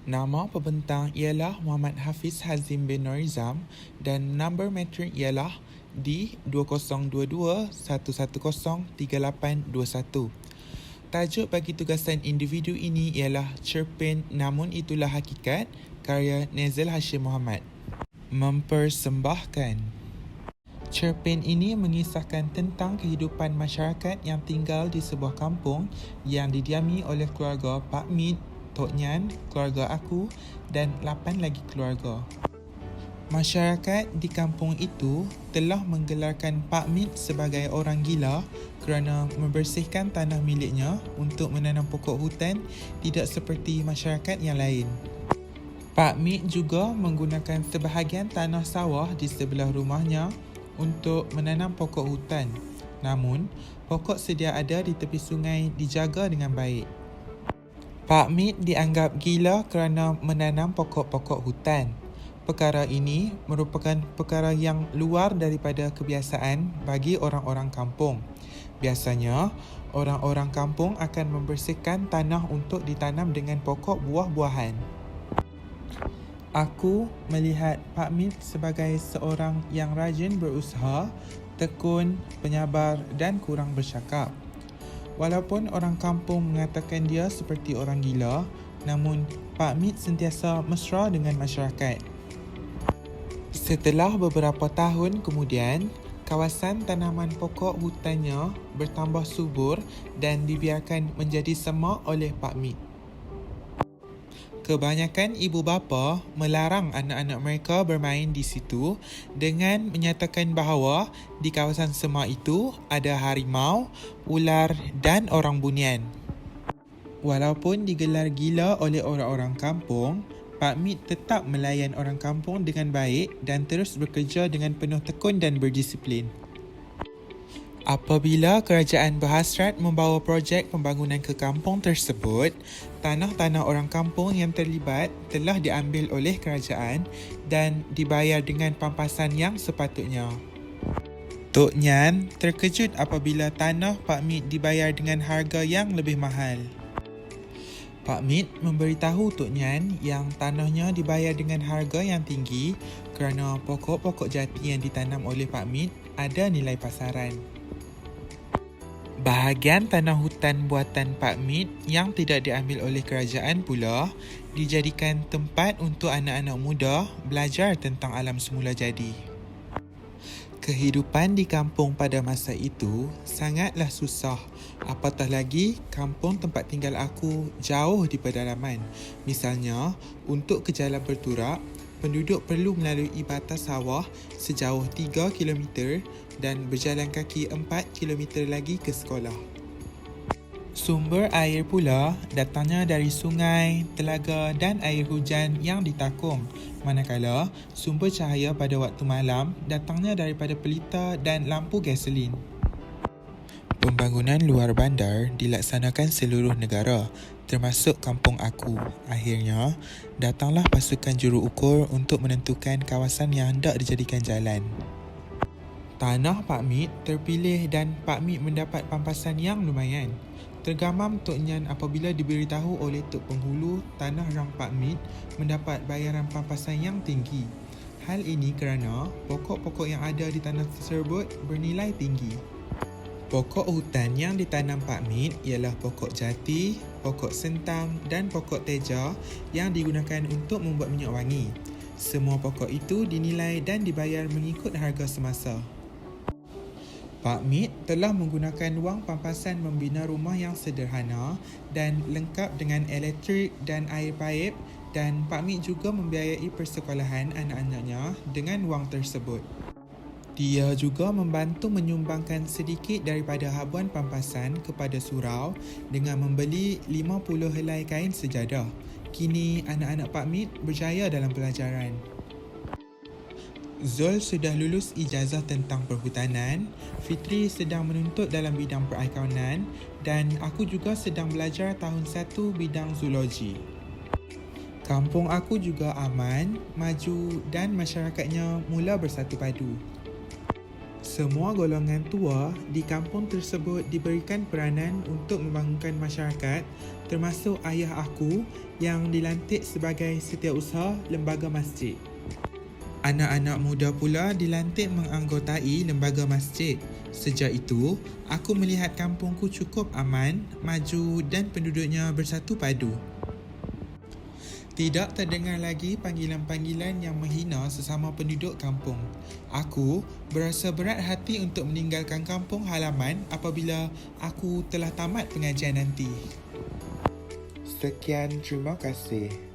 Nama pembentang ialah Muhammad Hafiz Hazim bin Norizam dan nombor matrik ialah D2022-110-3821. Tajuk bagi tugasan individu ini ialah Cerpen Namun Itulah Hakikat, karya Nezil Hashim Muhammad. Mempersembahkan. Cerpen ini mengisahkan tentang kehidupan masyarakat yang tinggal di sebuah kampung yang didiami oleh keluarga Pak Mit, Tok Nyan, keluarga aku dan 8 lagi keluarga. Masyarakat di kampung itu telah menggelarkan Pak Mit sebagai orang gila kerana membersihkan tanah miliknya untuk menanam pokok hutan, tidak seperti masyarakat yang lain. Pak Mit juga menggunakan sebahagian tanah sawah di sebelah rumahnya untuk menanam pokok hutan. Namun, pokok sedia ada di tepi sungai dijaga dengan baik. Pak Mit dianggap gila kerana menanam pokok-pokok hutan. Perkara ini merupakan perkara yang luar daripada kebiasaan bagi orang-orang kampung. Biasanya, orang-orang kampung akan membersihkan tanah untuk ditanam dengan pokok buah-buahan. Aku melihat Pak Mit sebagai seorang yang rajin berusaha, tekun, penyabar dan kurang bercakap. Walaupun orang kampung mengatakan dia seperti orang gila, namun Pak Mit sentiasa mesra dengan masyarakat. Setelah beberapa tahun kemudian, kawasan tanaman pokok hutannya bertambah subur dan dibiarkan menjadi semak oleh Pak Mit. Kebanyakan ibu bapa melarang anak-anak mereka bermain di situ dengan menyatakan bahawa di kawasan semak itu ada harimau, ular dan orang bunian. Walaupun digelar gila oleh orang-orang kampung, Pak Mit tetap melayan orang kampung dengan baik dan terus bekerja dengan penuh tekun dan berdisiplin. Apabila kerajaan berhasrat membawa projek pembangunan ke kampung tersebut, tanah-tanah orang kampung yang terlibat telah diambil oleh kerajaan dan dibayar dengan pampasan yang sepatutnya. Tok Nyan terkejut apabila tanah Pak Mit dibayar dengan harga yang lebih mahal. Pak Mit memberitahu Tok Nyan yang tanahnya dibayar dengan harga yang tinggi kerana pokok-pokok jati yang ditanam oleh Pak Mit ada nilai pasaran. Bahagian tanah hutan buatan Pak Mit yang tidak diambil oleh kerajaan pula dijadikan tempat untuk anak-anak muda belajar tentang alam semula jadi. Kehidupan di kampung pada masa itu sangatlah susah, apatah lagi kampung tempat tinggal aku jauh di pedalaman. Misalnya, untuk ke Jalan Berturak, penduduk perlu melalui batas sawah sejauh 3 km dan berjalan kaki 4 km lagi ke sekolah. Sumber air pula datangnya dari sungai, telaga dan air hujan yang ditakung, manakala sumber cahaya pada waktu malam datangnya daripada pelita dan lampu gasolin. Pembangunan luar bandar dilaksanakan seluruh negara, termasuk kampung aku. Akhirnya, datanglah pasukan juruukur untuk menentukan kawasan yang hendak dijadikan jalan. Tanah Pak Mit terpilih dan Pak Mit mendapat pampasan yang lumayan. Tergamam Tok Nyan apabila diberitahu oleh Tok Penghulu tanah rang Pak Mit mendapat bayaran pampasan yang tinggi. Hal ini kerana pokok-pokok yang ada di tanah tersebut bernilai tinggi. Pokok hutan yang ditanam Pak Mit ialah pokok jati, pokok sentang dan pokok teja yang digunakan untuk membuat minyak wangi. Semua pokok itu dinilai dan dibayar mengikut harga semasa. Pak Mit telah menggunakan wang pampasan membina rumah yang sederhana dan lengkap dengan elektrik dan air paip, dan Pak Mit juga membiayai persekolahan anak-anaknya dengan wang tersebut. Dia juga membantu menyumbangkan sedikit daripada habuan pampasan kepada surau dengan membeli 50 helai kain sejadah. Kini anak-anak Pak Mit berjaya dalam pelajaran. Zul sudah lulus ijazah tentang perhutanan, Fitri sedang menuntut dalam bidang perikanan dan aku juga sedang belajar tahun 1 bidang zoologi. Kampung aku juga aman, maju dan masyarakatnya mula bersatu padu. Semua golongan tua di kampung tersebut diberikan peranan untuk membangunkan masyarakat termasuk ayah aku yang dilantik sebagai setiausaha lembaga masjid. Anak-anak muda pula dilantik menganggotai lembaga masjid. Sejak itu, aku melihat kampungku cukup aman, maju dan penduduknya bersatu padu. Tidak terdengar lagi panggilan-panggilan yang menghina sesama penduduk kampung. Aku berasa berat hati untuk meninggalkan kampung halaman apabila aku telah tamat pengajian nanti. Sekian, terima kasih.